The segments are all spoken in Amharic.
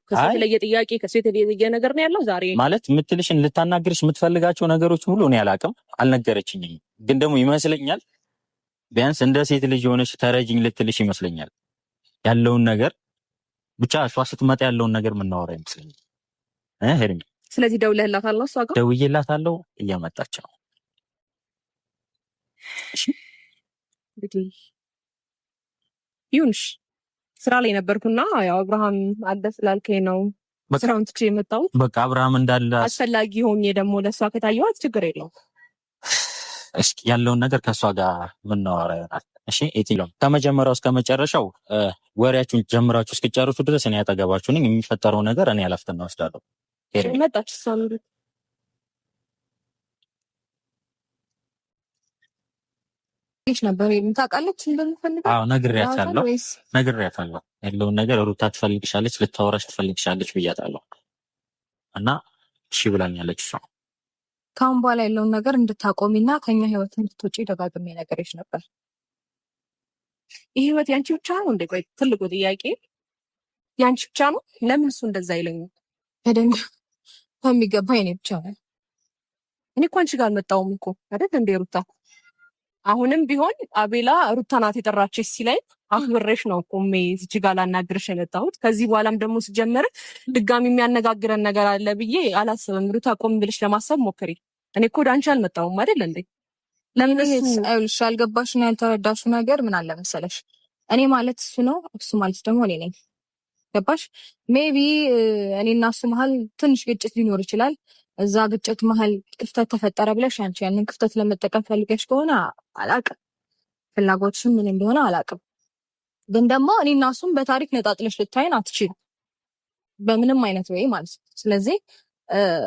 ከሱ የተለየ ጥያቄ ከሱ የተለየ ነገር ነው ያለው ዛሬ ማለት የምትልሽን ልታናግርሽ የምትፈልጋቸው ነገሮች ሁሉ እኔ አላውቅም፣ አልነገረችኝም። ግን ደግሞ ይመስለኛል ቢያንስ እንደ ሴት ልጅ የሆነች ተረጅኝ ልትልሽ ይመስለኛል ያለውን ነገር ብቻ እሷ ስትመጣ ያለውን ነገር የምናወራ ይመስለኛል ሄርሚ። ስለዚህ ደውለህላታል? እሷ ጋር ደውዬላታለሁ፣ እያመጣች ነው። እሺ እንግዲህ ይሁንሽ። ስራ ላይ ነበርኩና ያው አብርሃም አለ ስላልከኝ ነው ስራውን ትቼ የመጣሁት። በቃ አብርሃም እንዳለ አስፈላጊ ሆኜ ደግሞ ለእሷ ከታየኋት ችግር የለውም። እስኪ ያለውን ነገር ከእሷ ጋር የምናወራ ይሆናል። እሺ ኤቲሎም ከመጀመሪያው እስከ መጨረሻው ወሬያችሁን ጀምራችሁ እስክጨርሱ ድረስ እኔ ያጠገባችሁ ነኝ። የሚፈጠረው ነገር እኔ ኃላፊነት ወስዳለሁ። መጣች እሷ ነበር ታውቃለች እንደምፈልገው። አዎ ነግሬያታለሁ ያለውን ነገር ሩታ ትፈልግሻለች፣ ልታወራሽ ትፈልግሻለች ብያታለሁ እና እሺ ብላኛለች። እሷ ካሁን በኋላ ያለውን ነገር እንድታቆሚና ከኛ ህይወት እንድትወጪ ደጋግሜ ነገርሽ ነበር። ይህ ህይወት ያንቺ ብቻ ነው እንዴ? ቆይ ትልቁ ጥያቄ ያንቺ ብቻ ነው? ለምን እሱ እንደዛ አይለኝም? በደንብ በሚገባ የኔ ብቻ ነው። እኔ እኮ አንቺ ጋር አልመጣሁም እኮ አይደል እንዴ ሩታ? አሁንም ቢሆን አቤላ ሩታ ናት የጠራችሽ ሲለኝ አክብሬሽ ነው ቆሜ እዚች ጋር ላናግርሽ የመጣሁት። ከዚህ በኋላም ደግሞ ሲጀመር ድጋሚ የሚያነጋግረን ነገር አለ ብዬ አላስብም። ሩታ ቆም ብለሽ ለማሰብ ሞክሪ። እኔ እኮ ወደ አንቺ አልመጣሁም አይደል እንዴ? ለምን አይልሽ? ያልገባሽና ያልተረዳሽው ነገር ምን አለ መሰለሽ፣ እኔ ማለት እሱ ነው፣ እሱ ማለት ደግሞ እኔ ነኝ። ገባሽ? ሜቢ እኔና እሱ መሀል ትንሽ ግጭት ሊኖር ይችላል። እዛ ግጭት መሀል ክፍተት ተፈጠረ ብለሽ አንቺ ያንን ክፍተት ለመጠቀም ፈልገሽ ከሆነ አላቅም፣ ፍላጎትሽም ምን እንደሆነ አላቅም። ግን ደግሞ እኔና እሱም በታሪክ ነጣጥለሽ ልታይን አትችይም፣ በምንም አይነት ወይ ማለት ነው። ስለዚህ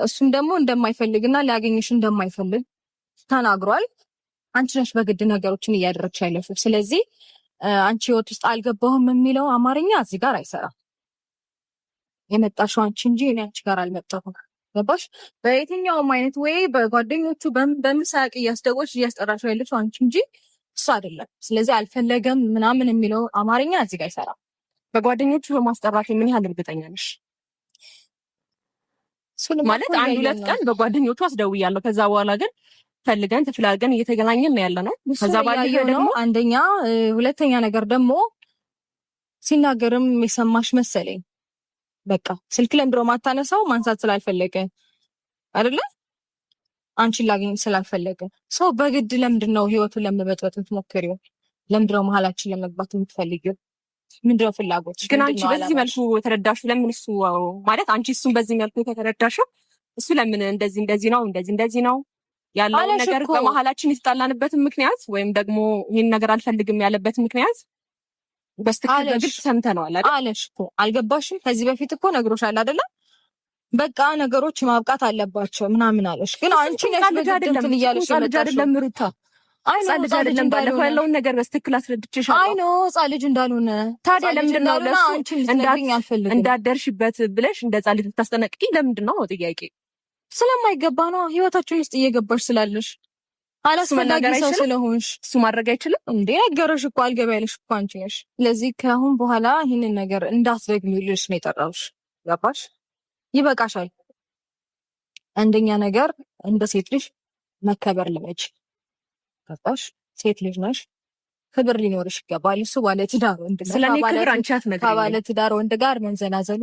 እሱም ደግሞ እንደማይፈልግና ሊያገኝሽ እንደማይፈልግ ተናግሯል። አንቺ ነሽ በግድ ነገሮችን እያደረግሽ ያለሽው። ስለዚህ አንቺ ህይወት ውስጥ አልገባሁም የሚለው አማርኛ እዚህ ጋር አይሰራም። የመጣሽው አንቺ እንጂ እኔ አንቺ ጋር አልመጣሁም። ገባሽ? በየትኛውም አይነት ወይ በጓደኞቹ በምሳቅ እያስደወልሽ እያስጠራሽ ያለሽው አንቺ እንጂ እሱ አይደለም። ስለዚህ አልፈለገም ምናምን የሚለው አማርኛ እዚህ ጋር አይሰራም። በጓደኞቹ በማስጠራት ምን ያህል እርግጠኛ ነሽ? ማለት አንድ ሁለት ቀን በጓደኞቹ አስደውያለሁ። ከዛ በኋላ ግን ፈልገን ተፈላልገን እየተገናኘን ነው ያለ ነው። ከዛ ባለፈ ደግሞ አንደኛ ሁለተኛ ነገር ደግሞ ሲናገርም የሰማሽ መሰለኝ። በቃ ስልክ ለምድሮ ማታነሳው ማንሳት ስላልፈለገ አይደለ? አንቺን ላገኝ ስላልፈለገ ሰው በግድ ለምንድን ነው ህይወቱን ለመበጥበጥ የምትሞክሪው? ለምንድን ነው መሀላችን ለመግባት የምትፈልጊው? ምንድን ነው ፍላጎት? ግን አንቺ በዚህ መልኩ ተረዳሽው? ለምን እሱ ማለት አንቺ እሱን በዚህ መልኩ ከተረዳሽው እሱ ለምን እንደዚህ ነው ያለው ነገር በመሀላችን የተጣላንበትን ምክንያት ወይም ደግሞ ይህን ነገር አልፈልግም ያለበት ምክንያት በስትክክል በግልጽ ሰምተነዋል አይደል? አለሽ እኮ አልገባሽም? ከዚህ በፊት እኮ ነግሮሻል አይደለ? በቃ ነገሮች ማብቃት አለባቸው ምናምን አለሽ። ግን አንቺ ነሽ ለግድምትን እያለሽ አይደለም ሩታ። አይ ነው ጻ ልጅ ባለፈው ያለውን ነገር በስትክክል አስረድቼሻለሁ። አይ ነው ጻ ልጅ እንዳልሆነ ታዲያ ለምንድን ነው ለሱ እንዳደርሽበት ብለሽ እንደ ጻ ልጅ ታስጠነቅቂ? ለምንድን ነው ጥያቄ? ስለማይገባ ነው ህይወታችን ውስጥ እየገባሽ ስላለሽ አላስፈላጊ ሰው ስለሆንሽ። እሱ ማድረግ አይችልም እንዴ? ነገርሽ እኮ አልገባ ያለሽ እኮ አንቺ ነሽ። ስለዚህ ከአሁን በኋላ ይህንን ነገር እንዳትደግሚልሽ ነው የጠራሁሽ። ገባሽ? ይበቃሻል። አንደኛ ነገር እንደ ሴት ልጅ መከበር ልመጅ። ገባሽ? ሴት ልጅ ነሽ፣ ክብር ሊኖርሽ ይገባል። እሱ ባለ ትዳር ወንድ ነው። ስለኔ ክብር አንቺ አትነግሪኝ። ከባለ ትዳር ወንድ ጋር መንዘላዘሉ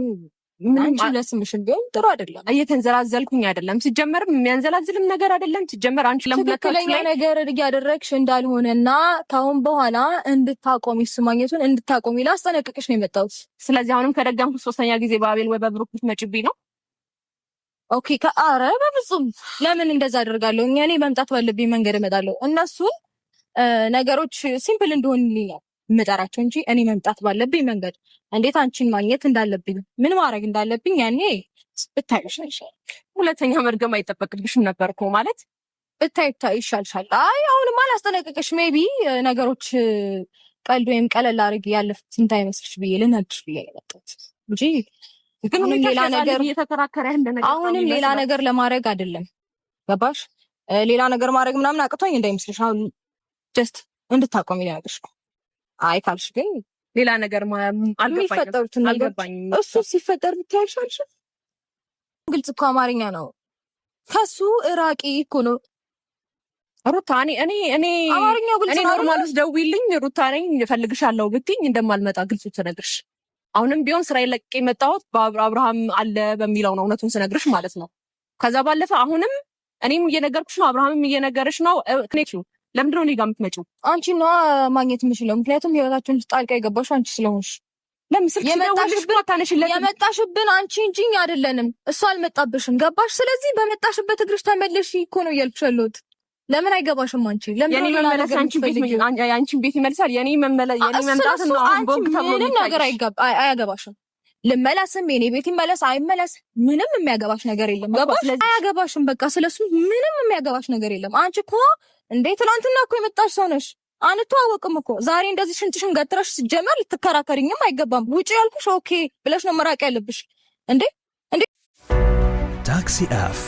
አንቺ ለስምሽን ቢሆን ጥሩ አይደለም። እየተንዘላዘልኩኝ አይደለም። ሲጀመርም የሚያንዘላዝልም ነገር አይደለም። ሲጀመር አንቺ ትክክለኛ ነገር እያደረግሽ እንዳልሆነና ካሁን በኋላ እንድታቆሚ እሱ ማግኘቱን እንድታቆሚ ላስጠነቅቅሽ ነው የመጣሁት። ስለዚህ አሁንም ከደጋምኩ ሶስተኛ ጊዜ በአቤል ወይ በብሩክ ልትመጪብኝ ነው? ኦኬ ኧረ በፍጹም ለምን እንደዛ አደርጋለሁ? እኔ መምጣት ባለብኝ መንገድ እመጣለሁ። እነሱን ነገሮች ሲምፕል እንደሆንልኝ ነው የምጠራቸው እንጂ እኔ መምጣት ባለብኝ መንገድ እንዴት አንቺን ማግኘት እንዳለብኝ ምን ማድረግ እንዳለብኝ ያኔ ብታይሽ ይሻላል። ሁለተኛ መድገም አይጠበቅብሽም ነበር እኮ ማለት ብታይ ይሻልሻል። አይ አሁንማ አላስጠነቅቅሽ። ሜቢ ነገሮች ቀልድ ወይም ቀለል አድርጌ ያለፉት እንዳይመስልሽ ብዬ ልነግርሽ ብዬ የመጣሁት እንጂ ግን ሌላ ነገር እየተከራከረ ያለ ነገር አሁንም ሌላ ነገር ለማድረግ አይደለም። ገባሽ? ሌላ ነገር ማድረግ ምናምን አቅቶኝ እንዳይመስልሽ። አሁን ጀስት እንድታቆሚ ልነግርሽ ነው። አይ ካልሽ ግን ሌላ ነገር አልገባኝም። እሱ ሲፈጠር ብታይሻልሽ ግልጽ እኮ አማርኛ ነው። ከሱ እራቂ እኮ ነው ሩታ። እኔ አማርኛው ግልጽ ነው። ኖርማል ደውይልኝ ሩታ ነኝ እፈልግሻለሁ ብትይኝ እንደማልመጣ ግልጹ ትነግርሽ። አሁንም ቢሆን ስራ ለቅቄ የመጣሁት በአብርሃም አለ በሚለው ነው፣ እውነቱን ስነግርሽ ማለት ነው። ከዛ ባለፈ አሁንም እኔም እየነገርኩሽ ነው፣ አብርሃምም እየነገርሽ ነው። ለምንድን ነው እኔ ጋር የምትመጪው? አንቺ ነዋ ማግኘት የምችለው፣ ምክንያቱም ህይወታችን ውስጥ ጣልቃ የገባሽው አንቺ ስለሆንሽ። የመጣሽብን አንቺ እንጂ አይደለንም። እሱ አልመጣብሽም፣ ገባሽ? ስለዚህ በመጣሽበት እግርሽ ተመለሽ እኮ ነው እያልኩሽ ያለሁት። ለምን አይገባሽም? አንቺ የኔ መመለስ አንቺን ቤት ይመልሳል። የኔ መምጣት ነው። ምንም ነገር አያገባሽም። ልመለስም የኔ ቤት ይመለስ አይመለስ ምንም የሚያገባሽ ነገር የለም። ገባሽ? አያገባሽም። በቃ ስለሱ ምንም የሚያገባሽ ነገር የለም። አንቺ እኮ እንዴ ትናንትና እኮ የመጣሽ ሰው ነሽ። አንተዋወቅም እኮ ዛሬ እንደዚህ ሽንጥሽን ገትረሽ ስትጀመር ልትከራከሪኝም አይገባም። ውጪ ያልኩሽ ኦኬ ብለሽ ነው መራቅ ያለብሽ። እንዴ ታክሲ አፍ